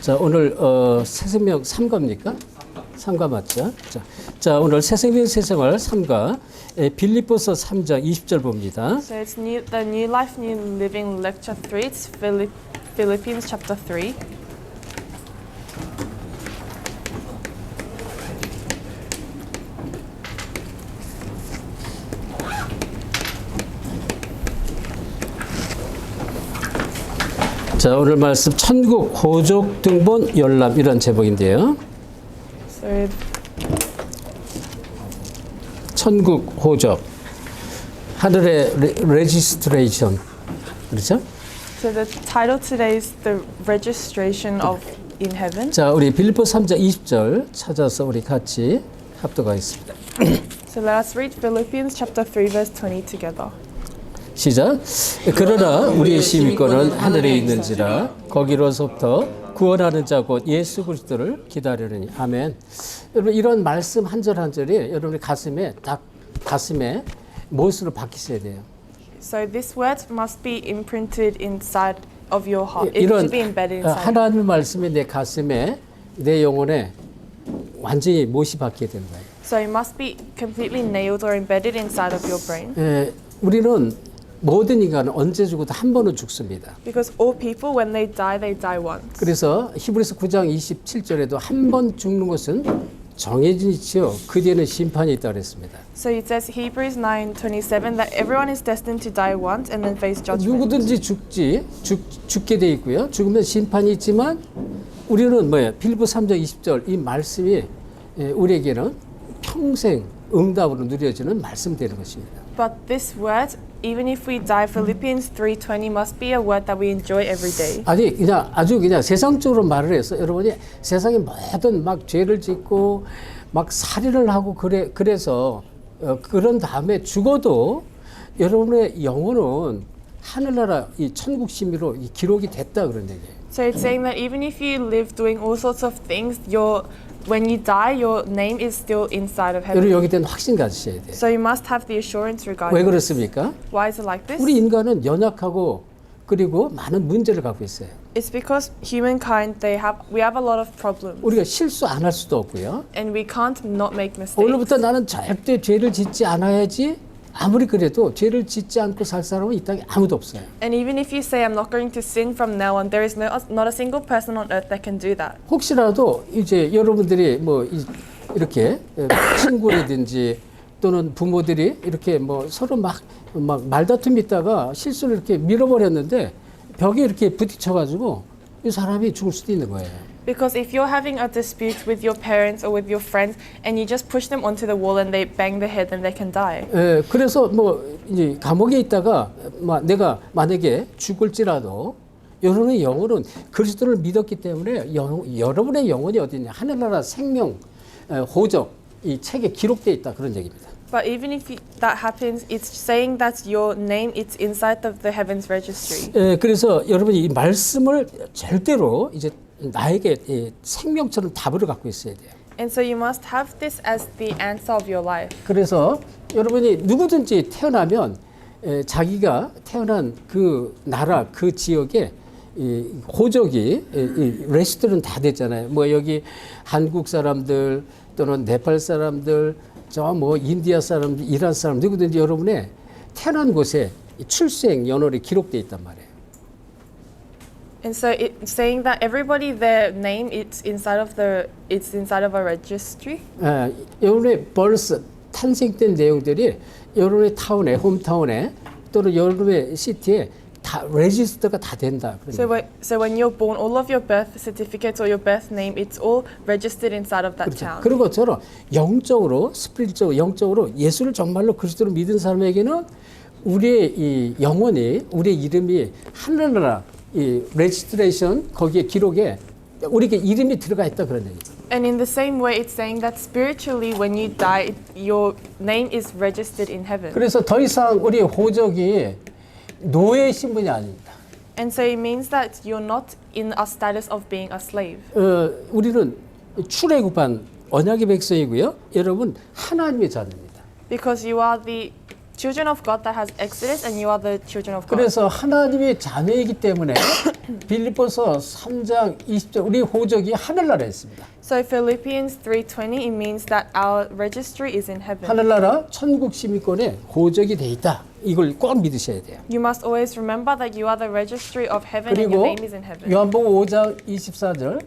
자, 오늘 새생명 3과입니까? 3과 맞죠? 자, 오늘 새생명 새생활 3과 빌립보서 3장 20절 봅니다. So it's the New Life, New Living Lecture 3. It's Philippians chapter 3. 자, 오늘 말씀 천국 호족 등본 열람 이런 제목인데요. So 천국 호족 하늘의 레지스트레이션 그렇죠? So the title today is the registration of in heaven. 자, 우리 빌립보 3장 20절 찾아서 우리 같이 합독하겠습니다. So let us read Philippians chapter 3 verse 20 together. 시작. 그러나 우리의 시민권은 하늘에 있는지라 거기로서부터 구원하는 자 곧 예수 그리스도를 기다리느니. 아멘. 여러분 이런 말씀 한 절 한 절이 여러분의 가슴에 딱 가슴에 못으로 박히셔야 돼요. So this word must be imprinted inside of your heart. It 이런 should be embedded inside. 하나님의 말씀이 내 가슴에 내 영혼에 완전히 못이 박히게 되는 거예요. So it must be completely nailed or embedded inside of your brain. 우리는 모든 인간은 언제 죽어도 한 번은 죽습니다. Because all people, when they die once. 그래서 히브리서 9장 27절에도 한 번 죽는 것은 정해진 이치요 그 뒤에는 심판이 있다고 했습니다. So it says Hebrews 9:27 that everyone is destined to die once and then face judgment. 누구든지 죽게 돼 있고요. 죽으면 심판이 있지만 우리는 뭐예요? 빌립보 3장 20절 이 말씀이 우리에게는 평생 응답으로 누려지는 말씀 되는 것입니다. But this word, even if we die, Philippians 3:20 must be a word that we enjoy every day. 아주 그냥 세상적으로 말을 해서 여러분이 세상의 모든 막 죄를 짓고 막 살인을 하고 그래서 그런 다음에 죽어도 여러분의 영혼은 하늘나라 이 천국 심의로 이 기록이 됐다 그런 얘기예요. So it's saying that even if you live doing all sorts of things, when you die, your name is still inside of 여러분 heaven. 여기 대한 확신 가지셔야 돼요. So you must have the assurance 왜 regarding. 그렇습니까? Why is it like this? 우리 인간은 연약하고 그리고 많은 문제를 갖고 있어요. It's because humankind we have a lot of problems, 우리가 실수 안 할 수도 없고요. and we can't not make mistakes. 오늘부터 나는 절대 죄를 짓지 않아야지. 아무리 그래도 죄를 짓지 않고 살 사람은 이 땅에 아무도 없어요. And even if you say I'm not going to sin from now on, there is not a single person on earth that can do that. 혹시라도 이제 여러분들이 뭐 이렇게 친구라든지 또는 부모들이 이렇게 뭐 서로 막 말다툼이 있다가 실수를 이렇게 밀어버렸는데 벽에 이렇게 부딪혀가지고 이 사람이 죽을 수도 있는 거예요. Because if you're having a dispute with your parents or with your friends and you just push them onto the wall and they bang their head, then they can die. 그래서 뭐 이제 감옥에 있다가 내가 만약에 죽을지라도 여러분의 영혼은 그리스도를 믿었기 때문에 여러분의 영혼이 어디냐 하늘나라 생명 호적 이 책에 기록되어 있다 그런 얘기입니다. But even if that happens, it's saying that your name is inside of the heavens registry. 그래서 여러분이 이 말씀을 절대로 이제 나에게 생명처럼 답을 갖고 있어야 돼요. And so you must have this as the answer of your life. 그래서 여러분이 누구든지 태어나면 자기가 태어난 그 나라 그 지역에 이 호적이 레지스트는 다 됐잖아요. 뭐 여기 한국 사람들 또는 네팔 사람들 저 뭐 인디아 사람들 이란 사람 누구든지 여러분의 태어난 곳에 출생 연월이 기록돼 있단 말이에요. And so it's saying that everybody, their name it's inside of a registry. 여러분의 벌스 탄생된 내용들이 여러분의 타운에 홈타운에 또는 여러분의 시티에 다 레지스터가 다 된다. So when you're born, all of your birth certificates or your birth name, it's all registered inside of that town. 그런 것처럼 영적으로 스피리트적으로 영적으로 예수를 정말로 그리스도로 믿은 사람에게는 우리의 이 영혼이 우리의 이름이 하늘나라 이 레지스트레이션 거기에 기록에 우리에게 이름이 들어가 있다 그런 얘기죠. And in the same way, it's saying that spiritually, when you die, your name is registered in heaven. 그래서 더 이상 우리의 호적이 노예 신분이 아닙니다. And so it means that you're not in a status of being a slave. 우리는 출애굽한 언약의 백성이고요. 여러분 하나님의 자녀입니다. Because you are the children of God that has Exodus, and you are the children of God. 그래서 하나님의 자녀이기 때문에 빌립보서 3장 20절 우리 호적이 하늘나라에 있습니다. So Philippians 3:20 it means that our registry is in heaven. 하늘나라 천국 시민권에 호적이 돼 있다. 이걸 꼭 믿으셔야 돼요. You must always remember that you are the registry of heaven and your 그리고 name is in heaven. 요한복음 5장 24절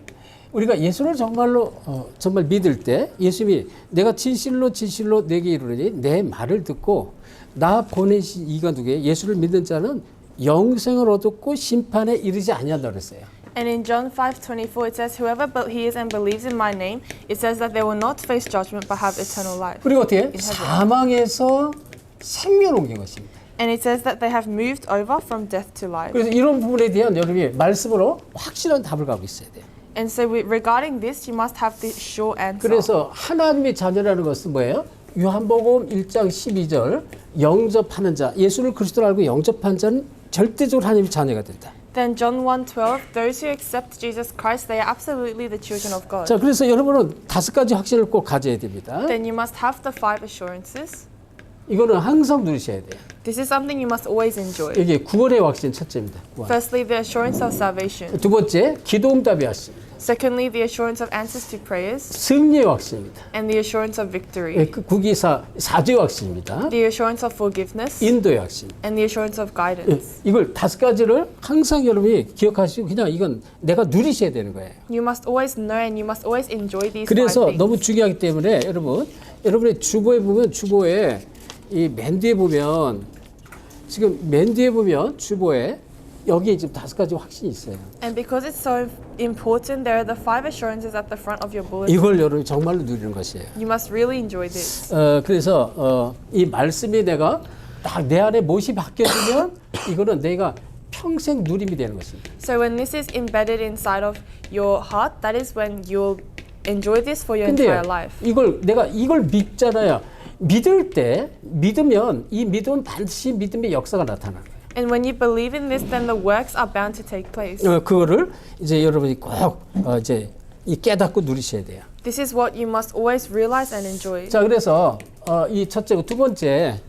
우리가 예수를 정말로 정말 믿을 때 예수님이 내가 진실로 진실로 내게 이르노니 내 말을 듣고 나 보내신 이가 누구예요? 예수를 믿는 자는 영생을 얻고 심판에 이르지 아니한다 그랬어요. And in John 5:24 it says whoever hears and believes in my name it says that they will not face judgment but have eternal life. 그리고 어떻게 사망에서 생명을 옮긴 것입니다. And it says that they have moved over from death to life. 그래서 이런 부분에 대한 여러분이 말씀으로 확실한 답을 가고 있어야 돼요. And so regarding this you must have the sure answer. 그래서 하나님의 자녀라는 것은 뭐예요? 요한복음 1장 12절 영접하는 자, 예수를 그리스도로 알고 영접한 자는 절대적으로 하나님의 자녀가 된다. Then John 1:12 those who accept Jesus Christ they are absolutely the children of God. 자, 그래서 여러분은 5가지 확신을 꼭 가져야 됩니다. Then you must have the 5 assurances. 이거는 항상 누리셔야 돼요. This is something you must always enjoy. 이게 구원의 확신 첫째입니다. 구원. Firstly, the assurance of salvation. 두 번째, 기도응답의 확신. Secondly, the assurance of answers to prayers. 승리의 확신입니다. And the assurance of victory. 구기사 사죄의 확신입니다. The assurance of forgiveness. 인도의 확신. And the assurance of guidance. 이걸 5가지를 항상 여러분이 기억하시고 그냥 이건 내가 누리셔야 되는 거예요. You must always know and you must always enjoy these 5 그래서 things. 너무 중요하기 때문에 여러분의 주보에 보면 주보에 이 맨 뒤에 보면 지금 맨 뒤에 보면 주보에 여기에 지금 5가지 확신이 있어요. And because it's so important, there are the 5 assurances at the front of your bulletin. 이걸 여러분이 정말로 누리는 것이에요. You must really enjoy this. 그래서 이 말씀이 내가 딱 내 안에 못이 바뀌어지면 이거는 내가 평생 누림이 되는 것입니다. So when this is embedded inside of your heart, that is when you'll enjoy this for your 근데 entire life. 내가 이걸 믿잖아요. 믿을 때 믿으면 이 믿음은 반드시 믿음의 역사가 나타나는 거예요. And when you believe in this, then the works are bound to take place. 그거를 이제 여러분이 꼭 이제 이 깨닫고 누리셔야 돼요. This is what you must always realize and enjoy. 자, 그래서 이 첫째고 두 번째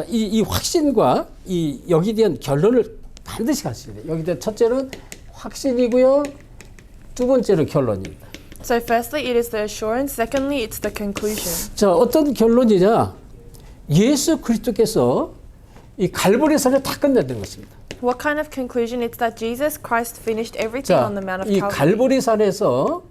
이 확신과 이 여기에 대한 결론을 반드시 가셔야 돼요. 여기에 대한 첫째는 확신이고요. 두 번째는 결론입니다. So firstly, it is the assurance. Secondly, it's the conclusion. 자, 어떤 결론이냐? 예수 그리스도께서 이 갈보리산을 다 끝냈다는 것입니다. What kind of conclusion? It's that Jesus Christ finished everything 자, on the Mount of 이 Calvary. 갈보리산에서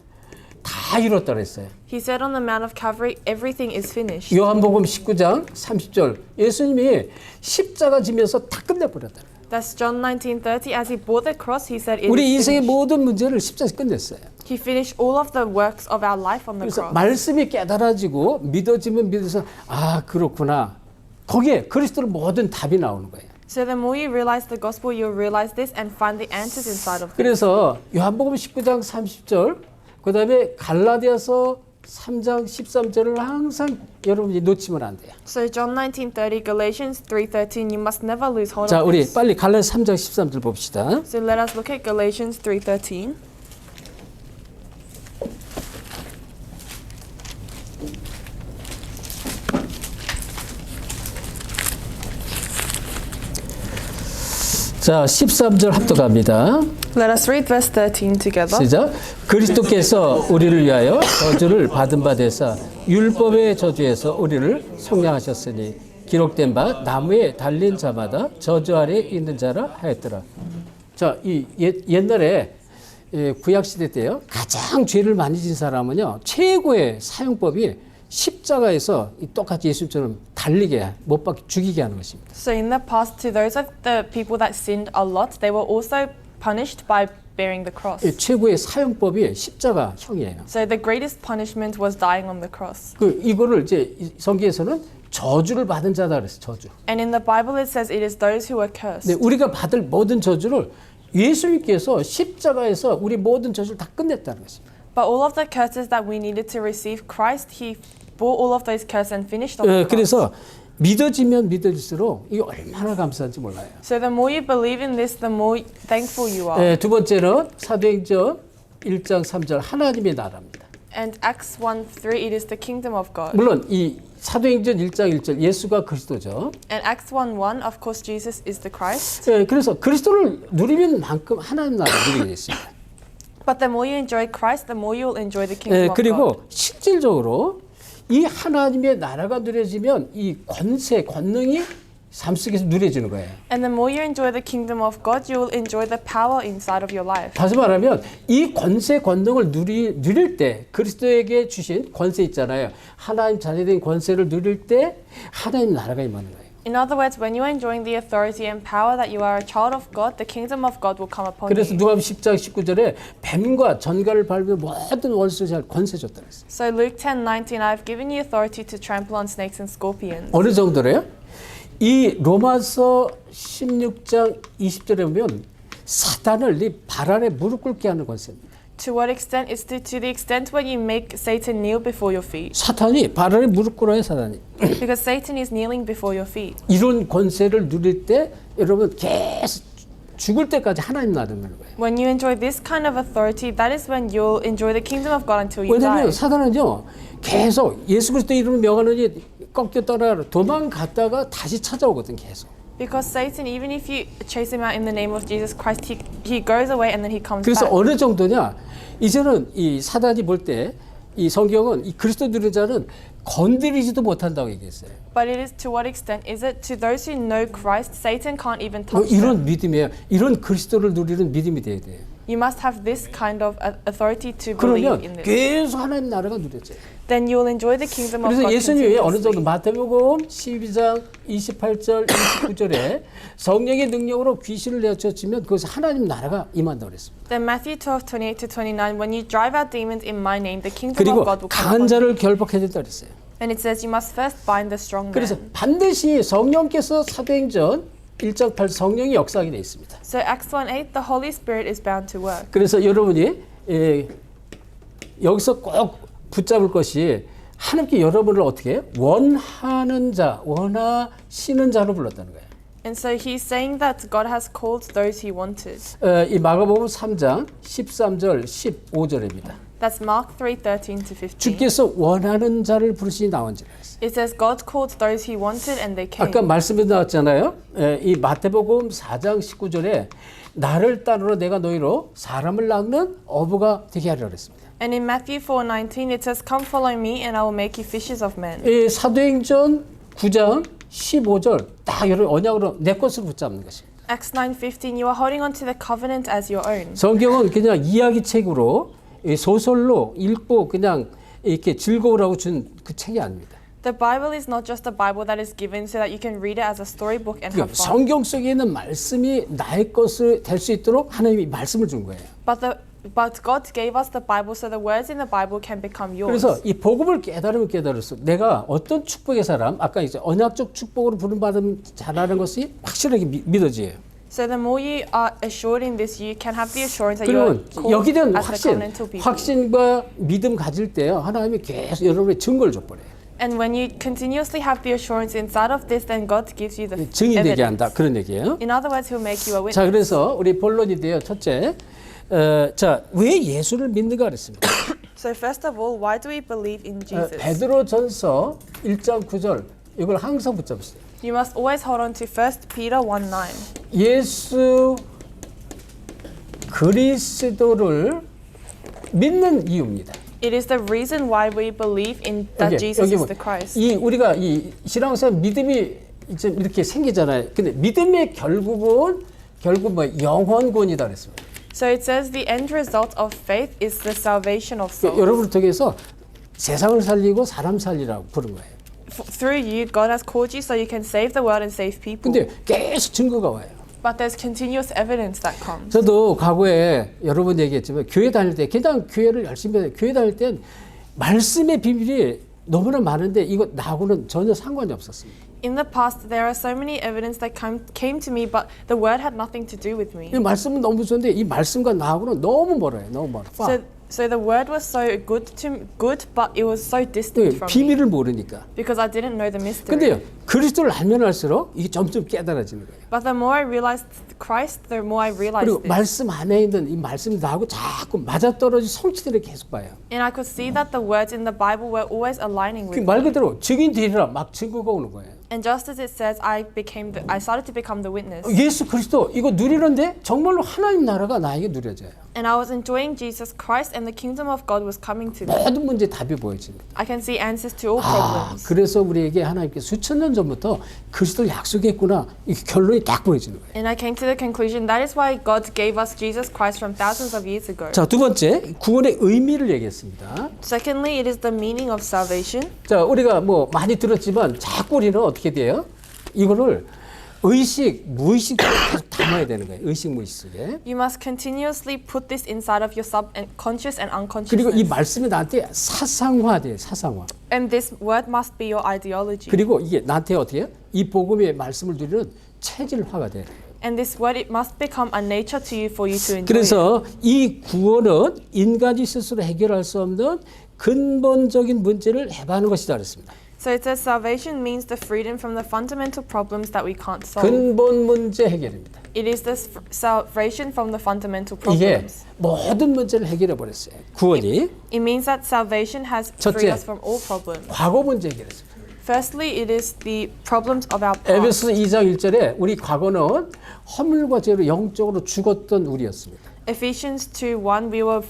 다 이뤘다 그랬어요. He said on the Mount of Calvary, everything is finished. 요한복음 19장 30절 예수님이 십자가 지면서 다 끝내버렸다. That's John 19:30. As he bore the cross, he said, "It 우리 is 인생의 finished." 모든 문제를 십자가에서 끝냈어요. He finished all of the works of our life on the 그래서 cross. 말씀이 깨달아지고 믿어지면 믿어서 아 그렇구나. 거기에 그리스도의 모든 답이 나오는 거예요. So the more you realize the gospel, you'll realize this and find the answers inside of this. 그래서 요한복음 19장 30절 그다음에 갈라디아서 3장 13절을 항상 여러분이 놓치면 안 돼요. So John 19:30, Galatians 3:13, you must never lose hold 자, of 우리 this. 빨리 갈라디아서 3장 13절 봅시다. So let us look at Galatians 3:13. 자, 13절 합독합니다. Let us read verse 13 together. 시작. 그리스도께서 우리를 위하여 저주를 받은 바 되사 율법의 저주에서 우리를 속량하셨으니 기록된 바 나무에 달린 자마다 저주 아래 있는 자라 하였더라. 자, 이 옛날에 구약 시대 때요. 가장 죄를 많이 진 사람은요. 최고의 사용법이 십자가에서 똑같이 예수님처럼 달리게 못 박혀 죽이게 하는 것입니다. So in the past, to those of the people that sinned a lot, they were also punished by bearing the cross. 최고의 사용법이 십자가형이에요. So the greatest punishment was dying on the cross. 이거를 이제 성경에서는 저주를 받은 자다 그랬어요. 저주. And in the Bible it says it is those who are cursed. 네, 우리가 받을 모든 저주를 예수님께서 십자가에서 우리 모든 저주를 다 끝냈다는 것입니다. But all of the curses that we needed to receive Christ, He bore all of those curses and finished on the cross. 그래서 믿어지면 믿어질수록 이게 얼마나 감사한지 몰라요. So the more you believe in this, the more thankful you are. 두 번째는 사도행전 1장 3절 하나님의 나라입니다. And Acts 1:3, it is the kingdom of God. 물론 이 사도행전 1장 1절 예수가 그리스도죠. And Acts 1:1, of course, Jesus is the Christ. 예, 그래서 그리스도를 누리는 만큼 하나님 나라를 누리게 됐습니다. But the more you enjoy Christ, the more you will enjoy the kingdom 예, of God. 그리고 실질적으로 이 하나님의 나라가 누려지면 이 권세, 권능이 삶 속에서 누려지는 거예요. And the more you enjoy the kingdom of God, you will enjoy the power inside of your life. 다시 말하면 이 권세, 권능을 누릴 때 그리스도에게 주신 권세 있잖아요. 하나님 자녀된 권세를 누릴 때 하나님 나라가 임하는 거예요. In other words, when you are enjoying the authority and power that you are a child of God, the kingdom of God will come upon 그래서 you. 누가복음 10장 19절에 뱀과 전갈을 밟으며 모든 원수를 권세 줬다 그랬어요. So Luke 10:19, I have given you authority to trample on snakes and scorpions. 어느 정도래요? 이 로마서 16장 20절에 보면 사단을 네 발 아래 무릎 꿇게 하는 권세입니다. To what extent? It's to the extent when you make Satan kneel before your feet. 사탄이 발 아래 무릎 꿇어요, 사단이. Because Satan is kneeling before your feet. 이런 권세를 누릴 때 여러분 계속 죽을 때까지 하나님 나라를 누리는 거예요. When you enjoy this kind of authority, that is when you'll enjoy the kingdom of God until you die. 왜냐하면 사단은요 계속 예수 그리스도 이름을 명하느니 꺾여 떠나라 도망갔다가 다시 찾아오거든 계속. Because Satan, even if you chase him out in the name of Jesus Christ, he goes away and then he comes 그래서 back. 어느 정도냐 이제는 이 사단이 볼 때 이 성경은 이 그리스도 누리는 자는 건드리지도 못한다고 얘기했어요. But it is to what extent is it to those who know Christ, Satan can't even touch them. 이런 믿음이에요. 이런 그리스도를 누리는 믿음이 돼야 돼요. You must have this kind of authority to believe in 그러면 this. 계속 하나님 나라가 누려져요. Then you will enjoy the kingdom of 그래서 God 예수님이 어느 정도 continuously. 마태복음 12장 28절 29절에 성령의 능력으로 귀신을 내쫓으면 그것은 하나님 나라가 임한다고 그랬습니다. Then Matthew 12:28-29, when you drive out demons in my name, the kingdom 그리고 of God will come 강한 upon you. 자를 결박해야 된다 그랬어요. And it says you must first bind the strong 그래서 man. 반드시 성령께서 사도행전 1장 8 성령이 역사하게 되어 있습니다. So Acts 1:8, the Holy Spirit is bound to work. 그래서 여러분이 여기서 꼭 붙잡을 것이 하나님께 여러분을 어떻게 해요? 원하는 자, 원하시는 자로 불렀다는 거예요. And so he's saying that God has called those he wanted. 이 마가복음 3장 13절 15절입니다. That's Mark 3:13-15. 주께서 원하는 자를 부르시니 나온지라 했어요. It says God called those he wanted and they came. 아까 말씀에 나왔잖아요. 이 마태복음 4장 19절에 나를 따르러 내가 너희로 사람을 낚는 어부가 되게 하리라 그랬습니다. And in Matthew 4:19 it says, "Come follow me, and I will make you fishers of men." 이 사도행전 9장 15절 딱 여러분 언약으로 내 것을 붙잡는 것입니다. Acts 9:15, you are holding on to the covenant as your own. 성경은 그냥 이야기책으로 소설로 읽고 그냥 이렇게 즐거우라고 준 그 책이 아닙니다. The Bible is not just a Bible that is given so that you can read it as a storybook and have 그러니까 fun. 성경 속에 있는 말씀이 나의 것을 될 수 있도록 하나님이 말씀을 준 거예요. But God gave us the Bible so the words in the Bible can become yours. 그래서 이 복음을 깨달으면 깨달을수록 내가 어떤 축복의 사람, 아까 이제 언약적 축복으로 부름받은 자라는 것이 확실하게 믿어져요. So the more you are assured in this, you can have the assurance that you are 그러면 called 여기 대한 as the 확신, covenantal people. 확신과 믿음 가질 때요 하나님이 계속 여러분의 증거를 줘버려요. And when you continuously have the assurance inside of this, then God gives you the 증인되게 evidence. 한다 그런 얘기예요. In other words, He'll make you a witness. 자 그래서 우리 본론인데요. 첫째, 왜 예수를 믿는가 그랬습니다. So first of all, why do we believe in Jesus? 베드로전서 1장 9절 이걸 항상 붙잡으세요. You must always hold on to 1 Peter 1:9. 예수 그리스도를 믿는 이유입니다. It is the reason why we believe in that Jesus is the Christ. 이 우리가 이 신앙생활 믿음이 좀 이렇게 생기잖아요. 근데 믿음의 결국 뭐 영혼권이다 그랬습니다. So it says the end result of faith is the salvation of souls. 여러분을 통해서 세상을 살리고 사람 살리라고 부른 거예요. Through you, God has called you so you can save the world and save people. 근데 계속 증거가 와요. But there's continuous evidence that comes. 저도 과거에 여러 번 얘기했지만 교회 다닐 때 그냥 교회를 열심히 해요. 교회 다닐 땐 말씀의 비밀이 너무나 많은데 이거 나하고는 전혀 상관이 없었습니다. In the past, there are so many evidence that came to me, but the word had nothing to do with me. 이 말씀은 너무 좋은데 이 말씀과 나하고는 너무 멀어요. 너무 멀어. So So the word was so good, but it was so distant from me 비밀을 모르니까. because I didn't know the mystery. 근데요, 그리스도를 알면 할수록 이게 점점 깨달아지는 거예요. But the more I realized Christ, the more I realized 그리고 this. 말씀 안에 있는 이 말씀이 나하고 자꾸 맞아떨어진 성취들을 계속 봐요. And I could see that the words in the Bible were always aligning with 그 말 me. 그대로 증인 되리라 막 증거가 오는 거예요. And just as it says, I started to become the witness. 예수 그리스도 이거 누리는데 정말로 하나님 나라가 나에게 누려져요. And I was enjoying Jesus Christ, and the kingdom of God was coming to me. 모든 문제 답이 보여집니다. I can see answers to all 아, problems. 그래서 우리에게 하나님께 수천 년 전부터 그리스도를 약속했구나. 이 결론이 딱 보여지는 거예요. And I came to the conclusion that is why God gave us Jesus Christ from thousands of years ago. 자, 두 번째 구원의 의미를 얘기했습니다. Secondly, it is the meaning of salvation. 자, 우리가 뭐 많이 들었지만 자꾸 우리는 어떻게 돼요? 이거를 의식, 무의식으로 계속 담아야 되는 거예요. 의식, 무의식 속에. You must continuously put this inside of your subconscious and 그리고 이 unconsciousness. 말씀이 나한테 사상화돼요. 사상화. And this word must be your ideology. 그리고 이게 나한테 어떻게 해요? 이 복음의 말씀을 누리는 체질화가 돼요. And this word, it must become a nature to you for you to enjoy it. 그래서 이 구원은 인간이 스스로 해결할 수 없는 근본적인 문제를 해방하는 것이다 그랬습니다. So it says salvation means the freedom from the fundamental problems that we can't solve. 근본 문제 해결입니다. It is the salvation from the fundamental 이게 problems. 모든 문제를 해결해 버렸어요. 구원이 It means that salvation has 첫째, freed us from all problems. 과거 문제 해결했습니다. Firstly, it is the problems of our past. 에베소 2장 1절에 우리 과거는 허물과 죄로 영적으로 죽었던 우리였습니다. Ephesians 2:1, we were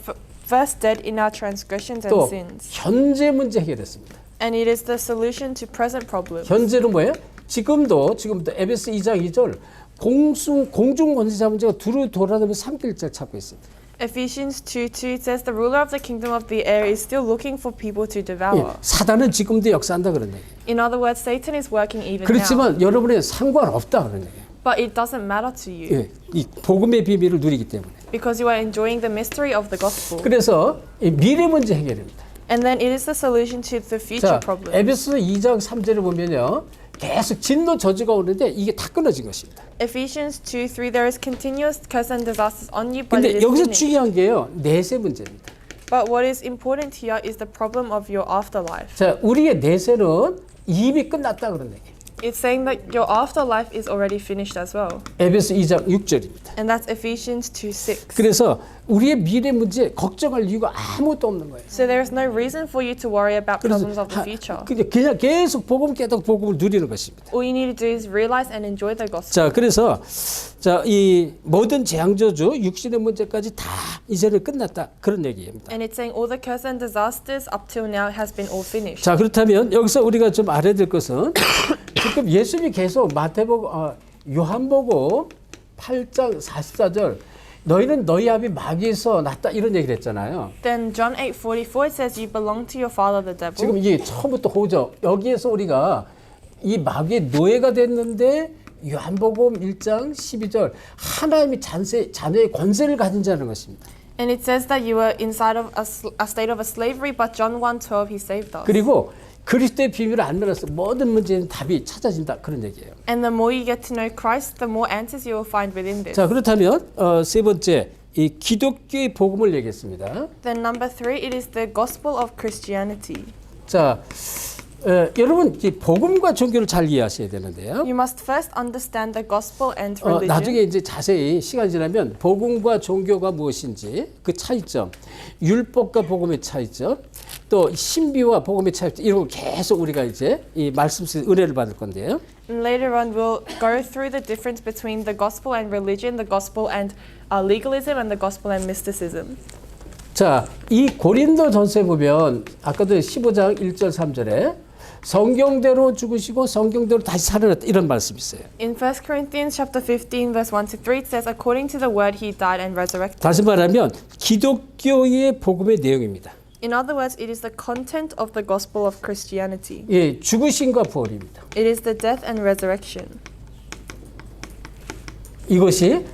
first dead in our transgressions and 또 sins. 현재 문제 해결했습니다. And it is the solution to present problems. 현재는 뭐예요? 지금도 에베소 2장 2절 공중 권세자 문제가 두루 돌아다니며 삼킬자를 찾고 있습니다. Ephesians 2:2 says the ruler of the kingdom of the air is still looking for people to 예, devour. 사단은 지금도 역사한다 그런 얘기예요. In other words, Satan is working even now. 그렇지만 여러분의 상관없다 그런 얘기예요. But it doesn't matter to you 예, 이 복음의 비밀을 누리기 때문에. because you are enjoying the mystery of the gospel. 그래서 이 미래 문제 해결입니다. And then it is the solution to the future 자, problems. 에베소 2장 3절을 보면요. 계속 진노 저주가 오는데 이게 다 끊어진 것입니다. Ephesians 2:3 there is continuous curse and disasters on you, but it 근데 is 여기서 finished. 중요한 게요. 내세 문제입니다. But what is important here is the problem of your afterlife. 자, 우리의 내세는 이미 끝났다 그런 얘기예요. It's saying that your afterlife is already finished as well. 에베소 2장 6절입니다. And that's Ephesians 2:6. 그래서 우리의 미래 문제 걱정할 이유가 아무것도 없는 거예요. So there is no reason for you to worry about 그래서 problems of the future. 그냥 계속 복음 깨닫고 복음을 누리는 것입니다. All you need to do is realize and enjoy the gospel. 자, 그래서 이 모든 재앙저주 육신의 문제까지 다 이제는 끝났다 그런 얘기입니다. And it's saying all the curse and disasters up till now has been all finished. 자, 그렇다면 여기서 우리가 좀 알아야 될 것은 지금 예수님이 계속 요한복음 8장 44절 너희는 너희 아비 마귀에서 났다 이런 얘기를 했잖아요. Then John 8:44 it says you belong to your father the devil. 지금 이게 처음부터 호적 여기에서 우리가 이 마귀의 노예가 됐는데 요한복음 1장 12절 하나님이 자녀의 권세를 가진 자라는 것입니다. And it says that you were inside of a state of a slavery, but John 1:12 he saved us. 그리고 그리스도의 비밀을 알면서 모든 문제는 답이 찾아진다 그런 얘기예요. And the more you get to know Christ, the more answers you will find within this. 자, 그렇다면 세 번째 이 기독교의 복음을 얘기했습니다. Then number 3, it is the gospel of Christianity. 자, 여러분 이 복음과 종교를 잘 이해하셔야 되는데요. You must first understand the gospel and religion. 나중에 이제 자세히 시간이 지나면 복음과 종교가 무엇인지 그 차이점, 율법과 복음의 차이점, 또 신비와 복음의 차이점 이런 걸 계속 우리가 이제 이 말씀 속에서 은혜를 받을 건데요. And later on, we'll go through the difference between the gospel and religion, the gospel and legalism, and the gospel and mysticism. 자, 이 고린도전서에 보면 아까도 15장 1절 3절에 성경대로 죽으시고 성경대로 다시 살아났다 이런 말씀이 있어요. In 1 Corinthians chapter 15 verse 1 to 3 it says according to the word he died and resurrected. 다시 말하면 기독교의 복음의 내용입니다. In other words, it is the content of the gospel of Christianity. 예, 죽으심과 부활입니다. It is the death and resurrection. 이것이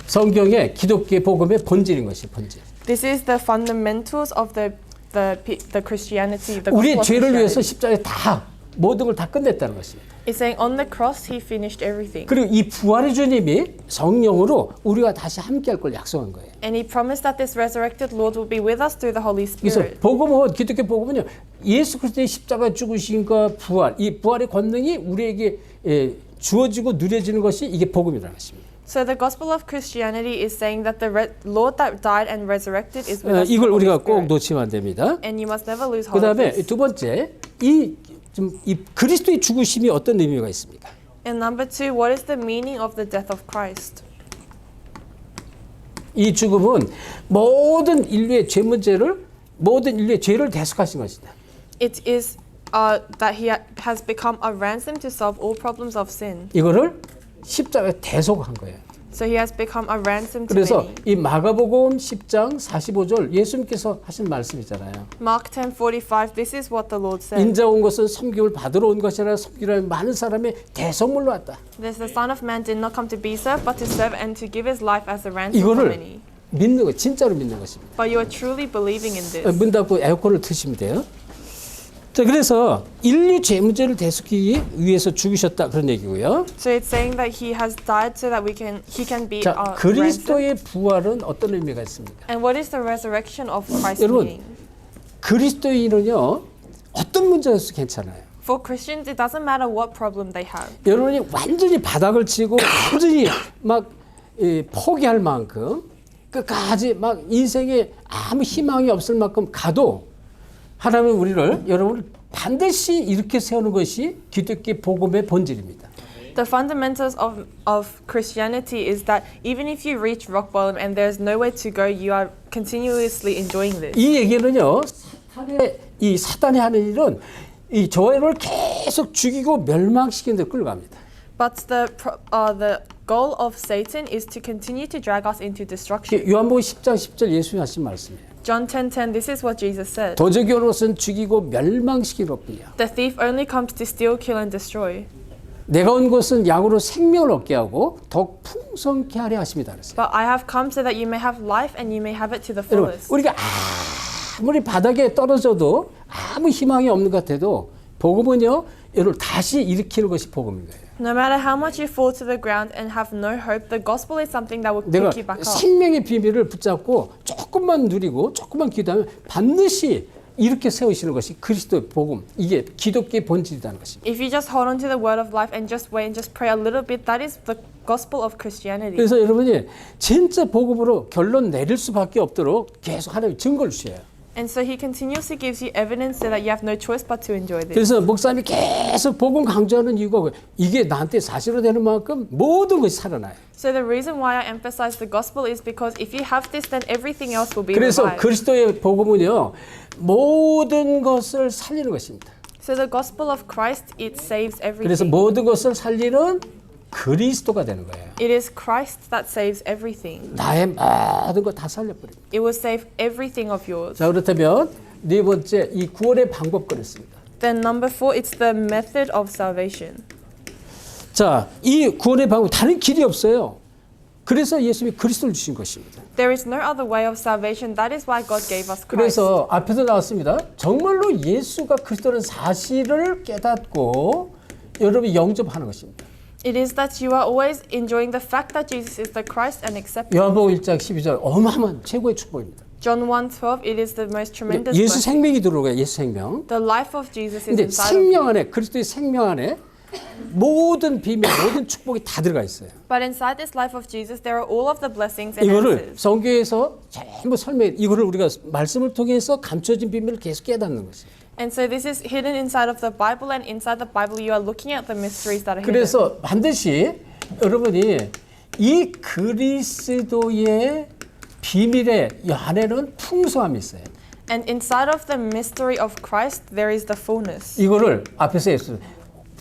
성경의 기독교의 복음의 본질인 것이 본질. This is the fundamentals of the Christianity, the 우리의 gospel of 죄를 위해서 Christianity. 십자가에 다 모든 걸 다 끝냈다는 것입니다. It's saying on the cross he finished everything. 그리고 이 부활의 주님이 성령으로 우리가 다시 함께할 걸 약속한 거예요. And he promised that this resurrected Lord will be with us through the Holy 그래서 Spirit. 복음은 기독교 복음은요 예수 그리스도의 십자가 죽으신과 부활 이 부활의 권능이 우리에게 주어지고 누려지는 것이 이게 복음이라는 것입니다. So the gospel of Christianity is saying that the Lord that died and resurrected is with us. 이걸 through the 우리가 Holy 꼭 Spirit. 놓치면 안 됩니다. And you must never lose hold of 그다음에 this. 두 번째 이 그리스도의 죽으심이 어떤 의미가 있습니까? And number two, what is the meaning of the death of Christ? 이 죽음은 모든 인류의 죄 문제를 모든 인류의 죄를 대속하신 것이다. It is that he has become a ransom to solve all problems of sin. 이거를 십자가에 대속한 거예요. So he has become a ransom to 그래서 many. 이 마가복음 10장 45절 예수님께서 하신 말씀이잖아요. Mark 10:45, this is what the Lord said. 인자 온 것은 섬김을 받으러 온 것이 아니라 섬기려 많은 사람의 대속물로 왔다. This the Son of Man did not come to be served, but to serve and to give his life as a ransom for 이거를 many. 믿는 거 진짜로 믿는 것입니다. But you are truly believing in this. 문 닫고 에어컨을 트시면 돼요. 자, 그래서 인류 죄 문제를 대속하기 위해서 죽으셨다 그런 얘기고요. So it's saying that he has died so that he can be 자, ransom. 그리스도의 부활은 어떤 의미가 있습니까? And what is the resurrection of Christ's 여러분, meaning? 그리스도인은요 어떤 문제였어도 괜찮아요. For Christians, it doesn't matter what problem they have. 여러분이 완전히 바닥을 치고 완전히 막 포기할 만큼 끝까지 막 인생에 아무 희망이 없을 만큼 가도 하나님은 우리를 여러분을 반드시 이렇게 세우는 것이 기독교 복음의 본질입니다. The fundamentals of Christianity is that even if you reach rock bottom and there's nowhere to go, you are continuously enjoying this. 이 얘기는요, 이 사단이 하는 일은 이 저희를 계속 죽이고 멸망시키는 데 끌어갑니다. But the goal of Satan is to continue to drag us into destruction. 요한복음 10장 10절 예수님이 하신 말씀이에요. John 10:10, this is what Jesus said. 도적이 오는 것은 죽이고 멸망시키는 것뿐이야. The thief only comes to steal, kill, and destroy. 내가 온 것은 양으로 생명을 얻게 하고 더욱 풍성케 하려 하십니다. 그랬어요. But I have come so that you may have life and you may have it to the 여러분, fullest. 우리가 아무리 바닥에 떨어져도 아무 희망이 없는 것 같아도 복음은요, 여러분 다시 일으키는 것이 복음인 거예요. No matter how much you fall to the ground and have no hope, the gospel is something that will 내가 pick you back up. 생명의 비밀을 붙잡고 조금만 누리고 조금만 기도하면 반드시 이렇게 세우시는 것이 그리스도의 복음, 이게 기독교의 본질이라는 것입니다. If you just hold on to the word of life and just wait and just pray a little bit, that is the gospel of Christianity. 그래서 여러분이 진짜 복음으로 결론 내릴 수밖에 없도록 계속 하나님 증거를 주셔요. And so he continuously gives you evidence so that you have no choice but to enjoy this. 그래서 목사님이 계속 복음 강조하는 이유가 이게 나한테 사실로 되는 만큼 모든 것이 살아나요. So the reason why I emphasize the gospel is because if you have this, then everything else will be 그래서 revived. 그리스도의 복음은요 모든 것을 살리는 것입니다. So the gospel of Christ, it saves 그래서 everything. 모든 것을 살리는 그리스도가 되는 거예요. It is Christ that saves everything. 나의 모든 것 다 살려버립니다. It will save everything of yours. 자, 그렇다면 네 번째 이 구원의 방법 그랬습니다. Then number 4, it's the method of salvation. 자, 이 구원의 방법 다른 길이 없어요. 그래서 예수님이 그리스도를 주신 것입니다. There is no other way of salvation. That is why God gave us Christ. 그래서 앞에도 나왔습니다. 정말로 예수가 그리스도라는 사실을 깨닫고 여러분이 영접하는 것입니다. It is that you are always enjoying the fact that Jesus is the Christ and accept it. 요한복음 1장 12절 어마어마한 최고의 축복입니다. John 1:12, it is the most tremendous 예수 blessing. 생명이 들어오고요. 예수 생명. The life of Jesus is 근데 inside of you. 생명 안에 그리스도의 생명 안에 모든 비밀, 모든 축복이 다 들어가 있어요. But inside this life of Jesus, there are all of the blessings and 이거를 answers. 성경에서 전부 설명, 이거를 우리가 말씀을 통해서 감춰진 비밀을 계속 깨닫는 것이에요. And so this is hidden inside of the Bible, and inside the Bible you are looking at the mysteries that are hidden. 그래서 반드시 여러분이 이 그리스도의 비밀의 안에는 풍성함이 있어요. And inside of the mystery of Christ, there is the fullness. 이거를 앞에서 했어요.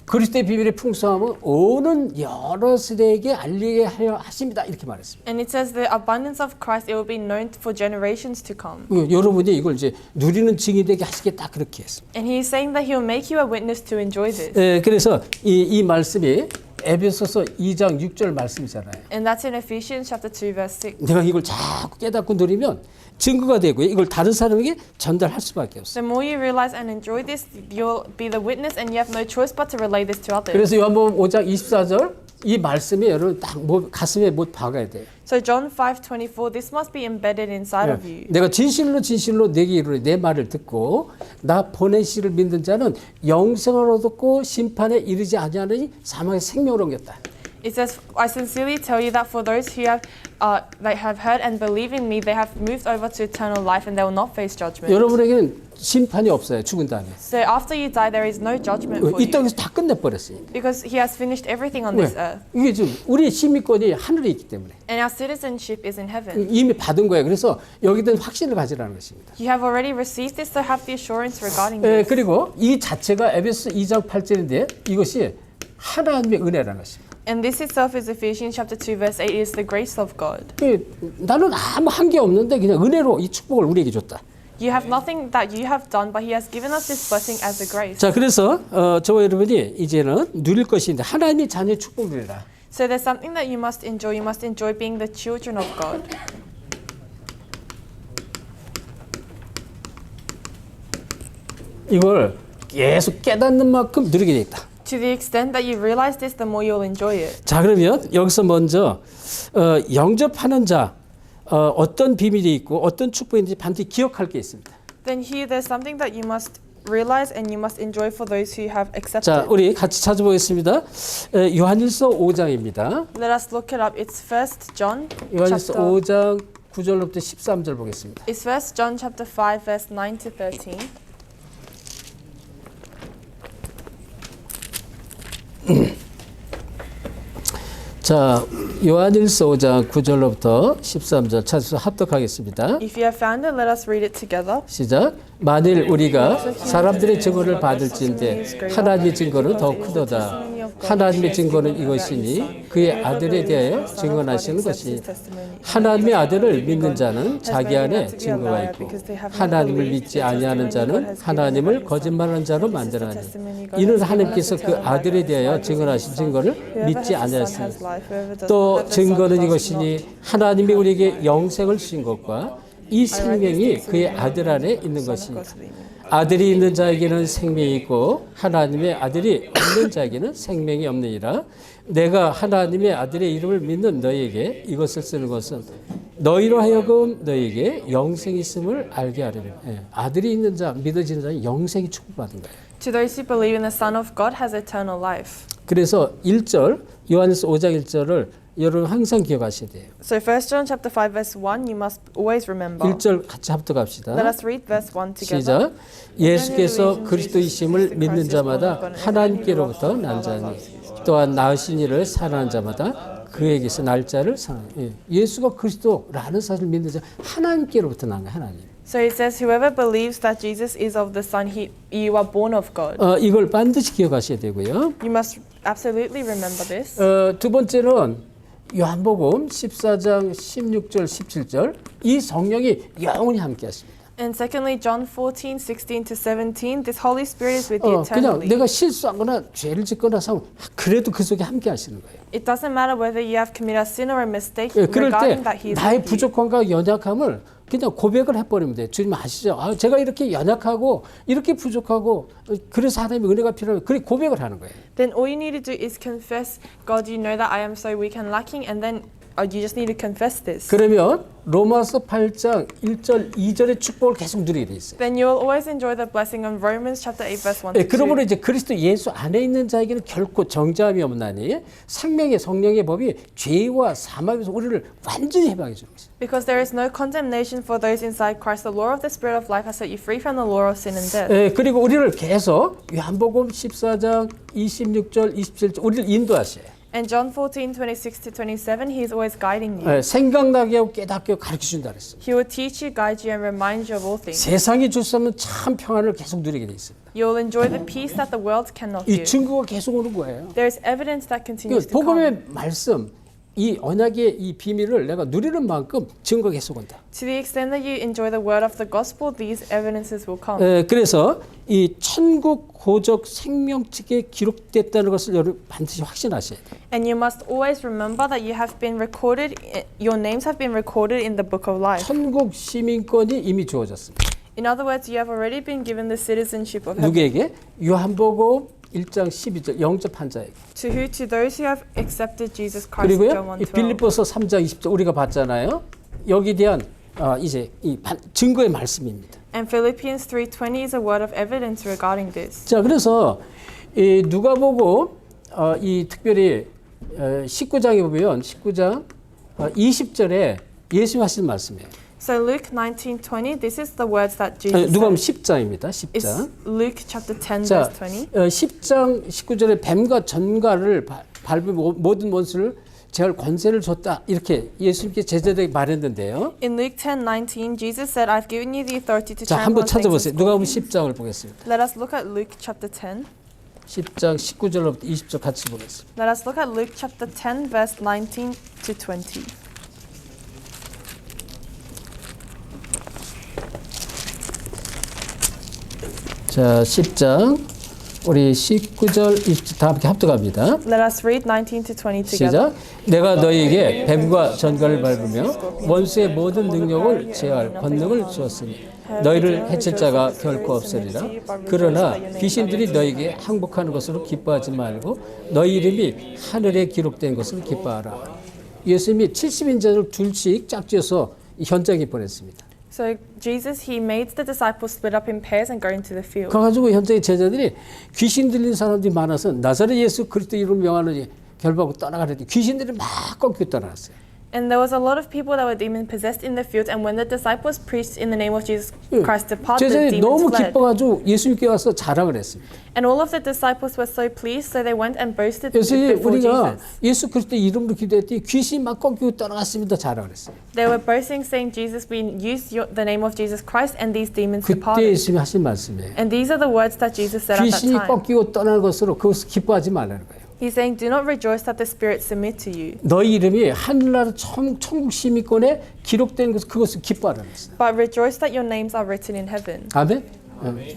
그리스도의 비밀의 풍성함은 오는 여러 세대에게 알리게 하려 하십니다. 이렇게 말했습니다. And it says the abundance of Christ, it will be known for generations to come. 여러분이 이걸 이제 누리는 증인이 되게 하시겠다 그렇게 했습니다. And he is saying that he will make you a witness to enjoy this. 그래서 이 말씀이 에베소서 2장 6절 말씀이잖아요. And that's in Ephesians chapter 2 verse 6. 내가 이걸 자꾸 깨닫고 누리면 증거가 되고요. 이걸 다른 사람에게 전달할 수밖에 없어요. The more you realize and enjoy this, you'll be the witness and you have no choice but to relay this to others. 그래서 요한복음 5장 24절 이 말씀이 여러분 딱 가슴에 못 박아야 돼요. So John 5:24, this must be embedded inside of you. 내가 진실로 내게 이르노니 내 말을 듣고 나 보내시를 믿는 자는 영생을 얻었고 심판에 이르지 아니하느니 사망의 생명을 얻겠다. It says, I sincerely tell you that for those who they have heard and believe in me, they have moved over to eternal life and they will not face judgment. 여러분에게는 심판이 없어요. 죽은 다음에. So after you die, there is no judgment for 이 you. 땅에서 다 끝내버렸어요. Because he has finished everything on 왜? this earth. 이게 지금 우리의 시민권이 하늘에 있기 때문에 And our citizenship is in heaven. 이미 받은 거예요. 그래서 여기 대한 확신을 가지라는 것입니다. You have already received this, so have the assurance regarding 예, this. 그리고 이 자체가 에베소 2장 8절인데 이것이 하나님의 은혜라는 것입니다. And this itself is Ephesians chapter 2 verse 8 is the grace of God. 나는 아무 한 게 없는데 그냥 은혜로 이 축복을 우리에게 줬다. You have nothing that you have done, but he has given us this blessing as a grace. 자, 그래서 저와 여러분이 이제는 누릴 것인데 하나님의 자녀의 축복이라. So there's something that you must enjoy. You must enjoy being the children of God. 이걸 계속 깨닫는 만큼 누리게 돼 있다. To the extent that you realize this, the more you'll enjoy it. 자, 그러면 여기서 먼저 영접하는 자 어떤 비밀이 있고 어떤 축복인지 반드시 기억할 게 있습니다. Then here there's something that you must realize and you must enjoy for those who have accepted. 자, 우리 같이 찾아보겠습니다. 요한일서 5장입니다. Let us look it up. It's 1 John 요한일서 chapter. 5장 9절부터 13절 보겠습니다. It's 1 John chapter 5 verse 9 to 13. 자, 요한일서 5장 9절로부터 13절 찾아서 합독하겠습니다. If you have found it, let us read it together. 시작. 만일 우리가 사람들의 증거를 받을지인데 하나님의 증거는 더 크도다. 하나님의 증거는 이것이니 그의 아들에 대하여 증언하시는 것이 하나님의 아들을 믿는 자는 자기 안에 증거가 있고 하나님을 믿지 아니하는 자는 하나님을 거짓말하는 자로 만들어나니 이는 하나님께서 그 아들에 대하여 증언하신 증거를 믿지 아니하였으니 또 증거는 이것이니 하나님이 우리에게 영생을 주신 것과 이 생명이 그의 아들 안에 있는 것입니다. 아들이 있는 자에게는 생명이 있고 하나님의 아들이 없는 자에게는 생명이 없느니라. 내가 하나님의 아들의 이름을 믿는 너희에게 이것을 쓰는 것은 너희로 하여금 너희에게 영생이 있음을 알게 하려면 아들이 있는 자, 믿어지는 자는 영생이 축복받은 거예요. To those who believe in the Son of God has eternal life. 그래서 1절 요한일서 5장 1절을 여러분 항상 기억하셔야 돼요. So 1 John chapter 5 verse 1 you must always remember. 1절 같이 합독합시다. Let us read verse 1 together. 시작. 예수께서 그리스도이심을 믿는 자마다 하나님께로부터 난 자니 또한 나으신 이를 사랑하는 자마다 그에게서 날 자를 사랑하니 예수가 그리스도라는 사실을 믿는 자 하나님께로부터 난 거예요. 하나님. So it says whoever believes that Jesus is of the Son, you are born of God. 이걸 반드시 기억하셔야 되고요. You must absolutely remember this. 두 번째는 요한복음 14장 16절 17절 이 성령이 영원히 함께 하십니다. And secondly, John 14, 16 to 17, this Holy Spirit is with you 그냥 eternally. 내가 실수하거나 죄를 짓거나 하면 그래도 그 속에 함께 하시는 거예요. It doesn't matter whether you have committed a sin or a mistake 그럴 때 regarding that He is 나의 with you. 부족함과 연약함을 그냥 고백을 해버리면 돼요. 주님 아시죠? 제가 이렇게 연약하고 이렇게 부족하고 그래서 하나님의 은혜가 필요하면 그렇게 고백을 하는 거예요. Then all you need to do is confess, God, you know that I am so weak and lacking, and then you just need to confess this. 그러면 로마서 8장 1절 2절의 축복을 계속 누리게 돼 있어요. Then you will always enjoy the blessing of Romans chapter 8 verse 1 to 2. 그러므로 이제 그리스도 예수 안에 있는 자에게는 결코 정죄함이 없나니 생명의 성령의 법이 죄와 사망에서 우리를 완전히 해방해 주는 것이죠. Because there is no condemnation for those inside Christ. The law of the Spirit of life has set you free from the law of sin and death. 그리고 우리를 계속 요한복음 14장 26절 27절 우리를 인도하셔요. And John 14, 26 to 27, He is always guiding you. 생각나게 하고 깨닫게 하고 가르쳐준다 그랬어요. He will teach you, guide you, and remind you of all things. 세상이 줄 수 없는 참 평안을 계속 누리게 돼 있습니다. You will enjoy the peace that the world cannot 이 give. 증거가 계속 오는 거예요. There is evidence that continues to 복음의 come. 말씀 이 언약의 이 비밀을 내가 누리는 만큼 증거가 계속 온다. To the extent that you enjoy the word of the gospel, these evidences will come. 그래서 이 천국 고적 생명책에 기록됐다는 것을 여러분 반드시 확신하셔야 돼요. And you must always remember that you have been recorded, your names have been recorded in the book of life. 천국 시민권이 이미 주어졌습니다. In other words, you have already been given the citizenship of heaven. 누구에게? 요한복음 1장 12절 영접한 자에게. To who? To those who have accepted Jesus Christ. 그리고요, John 이 1:12. 빌립보서 3장 20절 우리가 봤잖아요. 여기에 대한 이제 이 증거의 말씀입니다. And Philippians 3:20 is a word of evidence regarding this. 자, 그래서 이 누가복음 이 특별히 19장에 보면 19장 20절에 예수님 하신 말씀이에요. So Luke 19:20, this is the words that Jesus 누가복음 said. 10장입니다. It's 10장. Luke chapter 10 자, verse 20. 10장 19절에 뱀과 전갈을 밟은 모든 원수를 제할 권세를 줬다. 이렇게 예수님께 제자들에게 말했는데요. In Luke 10:19, Jesus said, "I've given you the authority to 자, trample 한번 on 찾아보세요. Satan's 누가복음 scorpions." 10장을 보겠습니다. Let us look at Luke chapter 10. 10장 19절로부터 20절 같이 보겠습니다. Let us look at Luke chapter 10 verse 19 to 20. 자, 10장 우리 19절 20절 다 함께 합독합니다. Let us read 19 to 20 together. 시작. 내가 너희에게 뱀과 전갈을 밟으며 원수의 모든 능력을 제할 권능을 주었으니 너희를 해칠 자가 결코 없으리라. 그러나 귀신들이 너희에게 항복하는 것으로 기뻐하지 말고 너희 이름이 하늘에 기록된 것을 기뻐하라. 예수님이 70인자를 둘씩 짝지어서 이 현장에 보냈습니다. So Jesus, he made the disciples split up in pairs and go into the field. 그래가지고 현장에 제자들이 귀신 들린 사람들이 많아서 나사렛 예수 그리스도 이름 명하는 결박하고 떠나가는데 귀신들이 막 꺾이고 떠나갔어요. And there was a lot of people that were demon possessed in the field, and when the disciples preached in the name of Jesus Christ departed, the 제자들이 demons 너무 fled. 기뻐가지고 예수님께 와서 자랑을 했습니다. And all of the disciples were so pleased, so they went and boasted 그래서 before 우리가 Jesus. 예수 그리스도 이름으로 기도했더니 귀신이 막 꺾이고 떠나갔습니다. 자랑을 했어요. They were boasting, saying, "Jesus, we used the name of Jesus Christ, and these demons 그때 departed." 예수님이 하신 말씀이에요. And these are the words that Jesus said at that 귀신이 time. 꺾이고 떠나는 것으로 그것을 기뻐하지 말라는 거예요. He's saying, "Do not rejoice that the spirits submit to you, 너희 이름이 하늘나라 천국 시민권에 기록된 것을 그것을 기뻐하라는 것이다. but rejoice that your names are written in heaven." 아멘.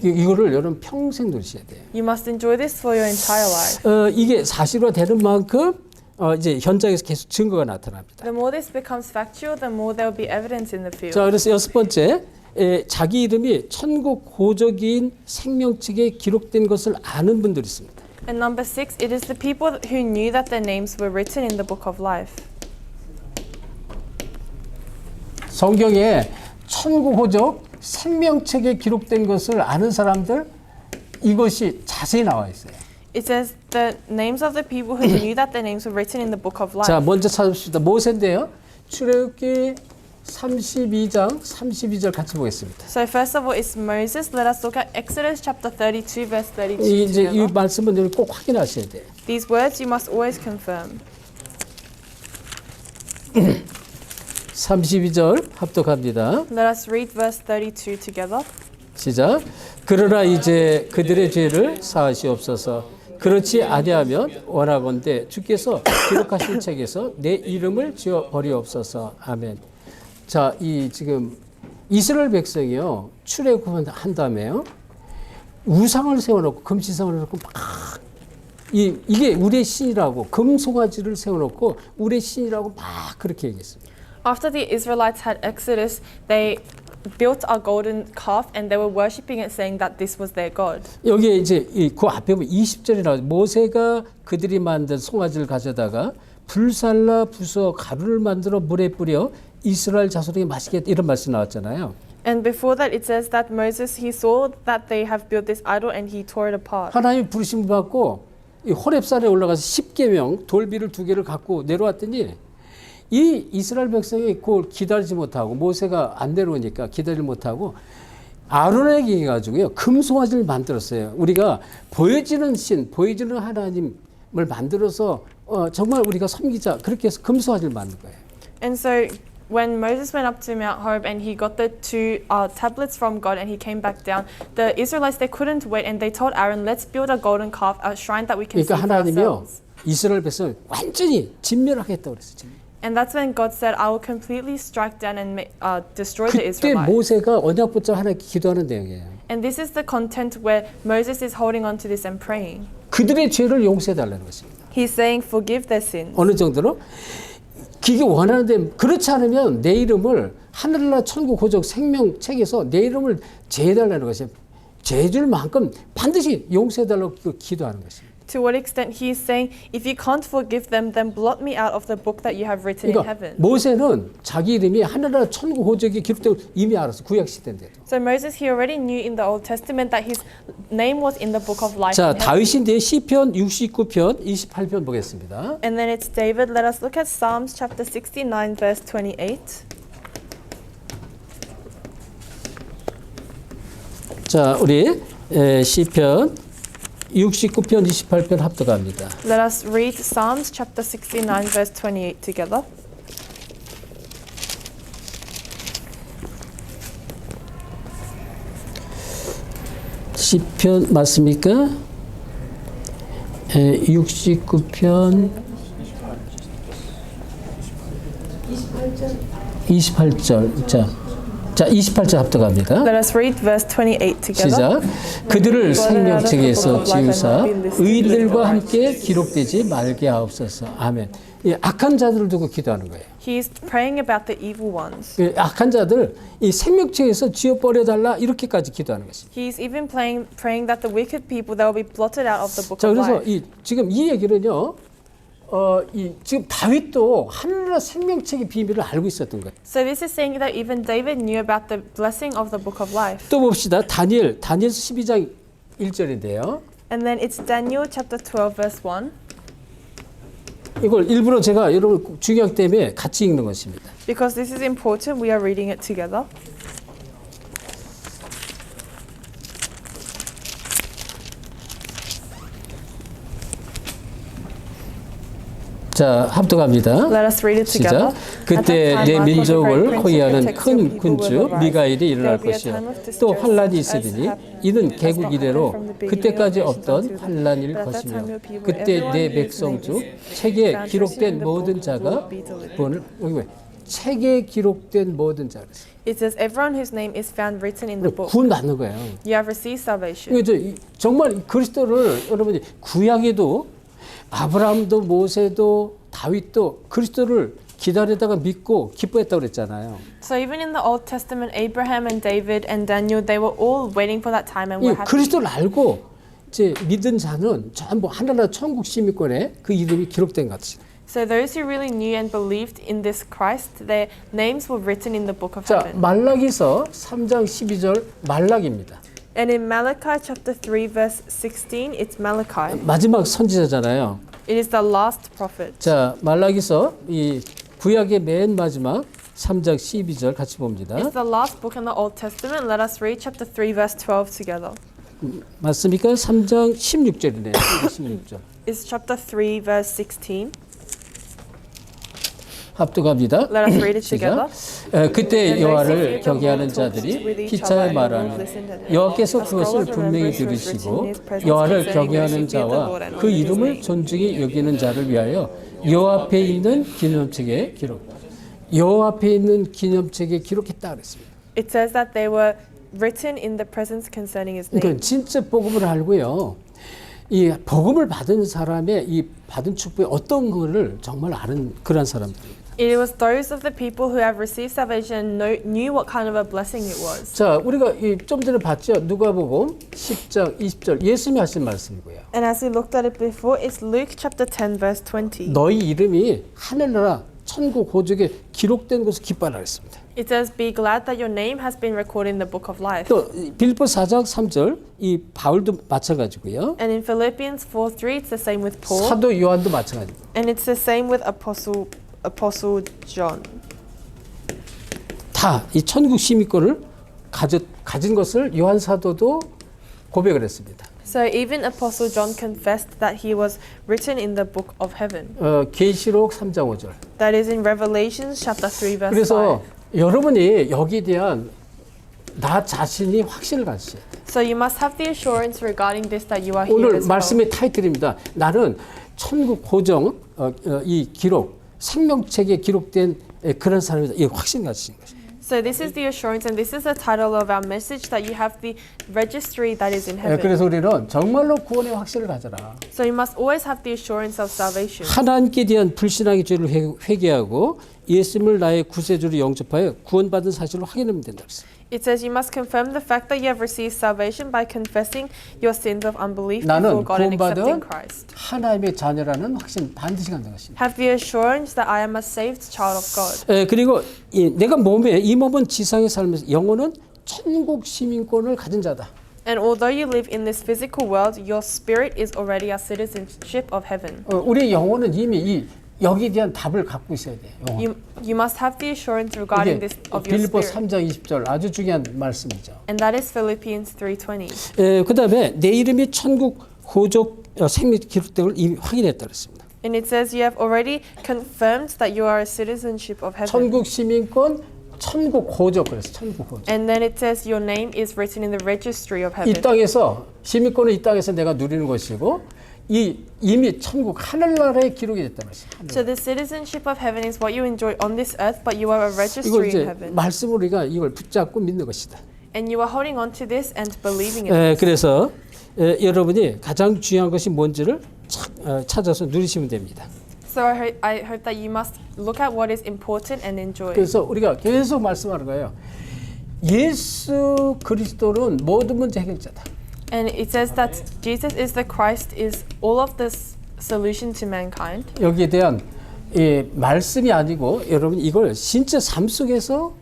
이거를 여러분 평생 누리셔야 돼요. You must enjoy this for your entire life. 이게 사실화되는 만큼 이제 현장에서 계속 증거가 나타납니다. The more this becomes factual, the more there will be evidence in the field. 자, 그래서 여섯 번째, 자기 이름이 천국 고적인 생명책에 기록된 것을 아는 분들이 있습니다. And number 6, it is the people who knew that their names were written in the book of life. 성경에 천국 고적 생명책에 기록된 것을 아는 사람들 이것이 자세히 나와 있어요. It says the names of the people who knew that their names were written in the book of life. 자, 먼저 찾읍시다. 모세인데요. 출애굽기 32장 32절 같이 보겠습니다. So first of all is Moses. Let us look at Exodus chapter 32 verse 32 이제 이 together. 말씀은 여러분 꼭 확인하셔야 돼요. These words you must always confirm. 32절 합독합니다. Let us read verse 32 together. 시작. 그러나 이제 그들의 죄를 사하시옵소서. 그렇지 아니하면 원하건대 주께서 기록하신 책에서 내 이름을 지워 버리옵소서. 아멘. 자, 이 지금 이스라엘 백성이요 출애굽한 다음에요 우상을 세워놓고 금신상을 세워놓고 막 이게 우리의 신이라고 금송아지를 세워놓고 우리의 신이라고 막 그렇게 얘기했습니다. After the Israelites had Exodus, they built a golden calf and they were worshipping it, saying that this was their God. 여기에 이제 그 앞에 보면 20절에 나와요. 모세가 그들이 만든 송아지를 가져다가 불살라 부숴 가루를 만들어 물에 뿌려 이스라엘 자손에게 마시게 했다. 이런 말씀 나왔잖아요. And before that, it says that Moses, he saw that they have built this idol and he tore it apart. 하나님이 부르심을 받고 이 호렙산에 올라가서 10계명 돌비를 2개를 갖고 내려왔더니 이 이스라엘 백성이 그걸 기다리지 못하고 모세가 안 내려오니까 기다리지 못하고 아론에게 해가지고요 금송아지를 만들었어요. 우리가 보여지는 신, 보여지는 하나님을 만들어서 정말 우리가 섬기자 그렇게 해서 금송아지를 만든 거예요. And so when Moses went up to Mount Horeb and he got the two tablets from God and he came back down, the Israelites, they couldn't wait and they told Aaron, let's build a golden calf, a shrine that we can 그러니까 see for 하나님이요 ourselves. 이스라엘 백성을 완전히 진멸하겠다고 그랬어요. 진멸. And that's when God said, I will completely strike down and destroy the 그때 Israelites. 모세가 언약 붙잡아 하나님께 기도하는 내용이에요. And this is the content where Moses is holding on to this and praying. 그들의 죄를 용서해 달라는 것입니다. He's saying, forgive their sins. 어느 정도로? 그게 원하는데 그렇지 않으면 내 이름을 하늘나라 천국 고적 생명책에서 내 이름을 제해달라는 것이에요. 죄줄 만큼 반드시 용서해 달라고 기도하는 것입니다. To what extent he is saying, if you can't forgive them, then blot me out of the book that you have written in 그러니까 heaven. 모세는 자기 이름이 하늘나라 천국 고적에 기록되고 이미 알았어. 구약 시대인데도. So Moses, he already knew in the Old Testament that his name was in the book of life 자, in heaven. 다윗인데 시편 69편 28편 보겠습니다. And then it's David. Let us look at Psalms chapter 69, verse 28. 자, 우리 시편 69편 28편 합독합니다. Let us read Psalms chapter 69, verse 28 together. 시편 맞습니까? 69편 28절. 자, 28절 합독합니다. Let us read verse 28 together. 시작. 그들을 생명책에서 지우사 의인들과 함께 기록되지 말게 하옵소서. 아멘. 이 악한 자들을 두고 기도하는 거예요. He is praying about the evil ones. 이 악한 자들 이 생명책에서 지워버려 달라 이렇게까지 기도하는 것입니다. He is even praying that the wicked people that will be blotted out of the book 자, of 그래서 life. 지금 이 얘기는요. 지금 다윗도 하늘나라 생명책의 비밀을 알고 있었던 거예요. So this is saying that even David knew about the blessing of the book of life. 또 봅시다. 다니엘 12장 1절인데요. And then it's Daniel chapter 12 verse 1. 이걸 일부러 제가 여러분 중요하기 때문에 같이 읽는 것입니다. Because this is important, we are reading it together. 자, 합독합니다. Let us read it together. 시작. 그때 내 민족을 호위하는 큰 군주 미가엘이 일어날 것이요. 또 환란이 있으리니 이는 개국 이래로 그때까지 없던 환란일 것이며 그때 내 백성 중 책에 기록된 모든 자가 구원을 책에 기록된 모든 자. It says everyone whose name is found written in the book. 구원 받는 거예요. You have received salvation. 정말 그리스도를 여러분이 구약에도 아브라함도 모세도 다윗도 그리스도를 기다리다가 믿고 기뻐했다고 그랬잖아요. So even in the Old Testament, Abraham and David and Daniel, they were all waiting for that time and were happy. 그리스도를 알고 이제 믿은 자는 전부 하늘나라 천국 시민권에 그 이름이 기록된 것 같습니다. So those who really knew and believed in this Christ, their names were written in the book of 자, heaven. 말라기서 3장 12절 말락입니다. And in Malachi chapter 3 verse 16, it's Malachi. 마지막 선지자잖아요. It is the last prophet. 자, 말라기서 이 구약의 맨 마지막 3장 12절 같이 봅니다. It's the last book in the Old Testament. Let us read chapter 3 verse 12 together. 맞습니까? 3장 16절이네요. 16절. It's chapter 3 verse 16. 합독합니다. Let us read it together. 그때 여호와를 경외하는 자들이 피차에 말하니 여호와께서 그것을 분명히 들으시고 여호와를 경외하는 자와 그 이름을 존중히 여기는 자를 위하여 여호와 앞에 있는 기념책에 여호와 앞에 있는 기념책에 기록했다 그랬습니다. It says that they were written in the presence concerning his name. 그러니까 진짜 복음을 알고요. 이 복음을 받은 사람의 이 받은 축복의 어떤 거를 정말 아는 그런 사람들입니다. It was those of the people who have received salvation and knew what kind of a blessing it was. 자, 우리가 좀 전에 봤죠. 누가복음 10장 20절 예수님이 하신 말씀이고요. And as we looked at it before, it's Luke chapter 10 verse 20. 너희 이름이 하늘나라 천국 고적에 기록된 것을 기뻐하라 했습니다. It says, "Be glad that your name has been recorded in the book of life." 또 빌립보 4장 3절 이 바울도 마찬가지고요. And in Philippians 4:3, it's the same with Paul. 사도 요한도 마찬가지고. And it's the same with Apostle John. 다 이 천국 시민권을 가진 것을 요한 사도도 고백을 했습니다. So even Apostle John confessed that he was written in the book of heaven. 계시록 3장 5절. That is in Revelations chapter 3 verse 5. 그래서 여러분이 여기에 대한 나 자신이 확신을 가지셔야 돼요. So you must have the assurance regarding this that you are here 오늘 as well. 말씀의 타이틀입니다. 나는 천국 고정 이 기록 생명책에 기록된 그런 사람이다. 이 확신 가지신 것입니다. So this is the assurance and this is the title of our message that you have the registry that is in heaven. 그래서 우리는 정말로 구원의 확신을 가져라. So you must always have the assurance of salvation. 하나님께 대한 불신앙의 죄를 회개하고 예수님을 나의 구세주로 영접하여 구원받은 사실을 확인하면 된다. It says you must confirm the fact that you have received salvation by confessing your sins of unbelief 나는 before God and accepting 구원받은 Christ. 하나님의 자녀라는 확신 반드시 갖는 것입니다. Have the assurance that I am a saved child of God. 그리고 내가 이 몸은 지상에 살면서 영혼은 천국 시민권을 가진 자다. And although you live in this physical world, your spirit is already a citizenship of heaven. 우리 영혼은 이미 여기에 대한 답을 갖고 있어야 돼요. 영혼. You must have the assurance regarding this of your 빌립보 spirit. 3장 20절 아주 중요한 말씀이죠. And that is Philippians 3:20. 그다음에 내 이름이 천국 호족 생명 기록됨을 이미 확인했다 그랬습니다. And it says you have already confirmed that you are a citizenship of heaven. 천국 시민권, 천국 호족 그래서 천국 호족. And then it says your name is written in the registry of 이 heaven. 땅에서 시민권은 이 땅에서 내가 누리는 것이고 이미 천국 하늘나라에 기록이 됐다는 것이에요. So the citizenship of heaven is what you enjoy on this earth, but you are a 이걸 registry in 이제 heaven. 말씀으로 우리가 이걸 붙잡고 믿는 것이다. And you are holding on to this and believing in it. 그래서 여러분이 가장 중요한 것이 뭔지를 찾아서 누리시면 됩니다. So I hope that you must look at what is important and enjoy. 그래서 우리가 계속 말씀하는 거예요. 예수 그리스도는 모든 문제 해결자다. And it says that Jesus is the Christ, is all of this solution to mankind. 여기에 대한 말씀이 아니고 여러분 이걸 진짜 삶 속에서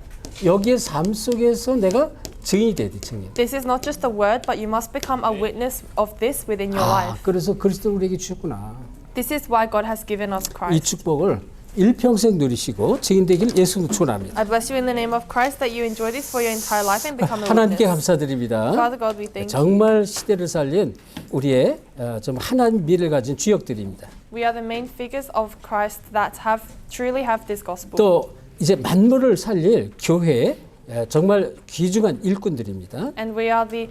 여기에 삶 속에서 내가 증인이 돼야 돼. 증인. This is not just a word, but you must become a witness of this within your life. 그래서 그리스도를 우리에게 주셨구나. This is why God has given us 이 Christ. 축복을 일평생 누리시고 증인되기를 예수로 축원합니다. I bless you in the name of Christ that you enjoy this for your entire life and become a 하나님께 witness. 감사드립니다. Father God, we thank you. 정말 시대를 살린 우리의 좀 하나님 미를 가진 주역들입니다. We are the main figures of Christ that truly have this gospel. 또 이제 만물을 살릴 교회의 정말 귀중한 일꾼들입니다. And we are the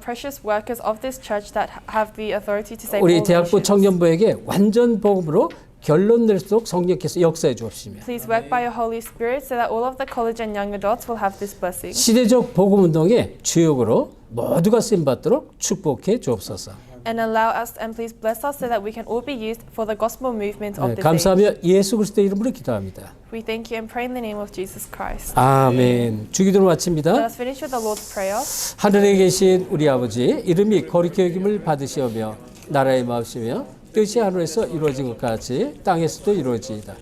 precious workers of this church that have the authority to save 우리 all 대학부 nations. 청년부에게 완전 복음으로 결론 낼수록 성령께서 역사해 주옵시며 Please work by your Holy Spirit so that all of the college and young adults will have this blessing. 시대적 복음 운동의 주역으로 모두가 쓰임 받도록 축복해 주옵소서. And allow us and please bless us so that we can all be used for the gospel movement of this age. 감사하며 예수 그리스도 이름으로 기도합니다. We thank you and pray in the name of Jesus Christ. 아멘. 주기도를 Let 마칩니다. us finish with the Lord's Prayer. 하늘에 계신 우리 아버지 이름이 거룩히 여김을 받으시오며 나라의 마음이며 뜻이 하늘에서 이루어진 것 같이 땅에서도 이루어지이다.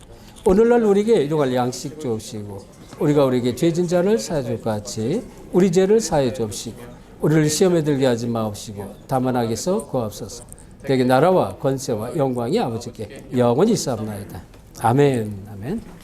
오늘날 우리에게 일용할 양식 주옵시고 우리가 우리에게 죄진 자를 사해 줄 것 같이 우리 죄를 사해 주옵시고 우리를 시험에 들게 하지 마옵시고 다만 악에서 구하옵소서. 되게 나라와 권세와 영광이 아버지께 영원히 있사옵나이다. 아멘. 아멘.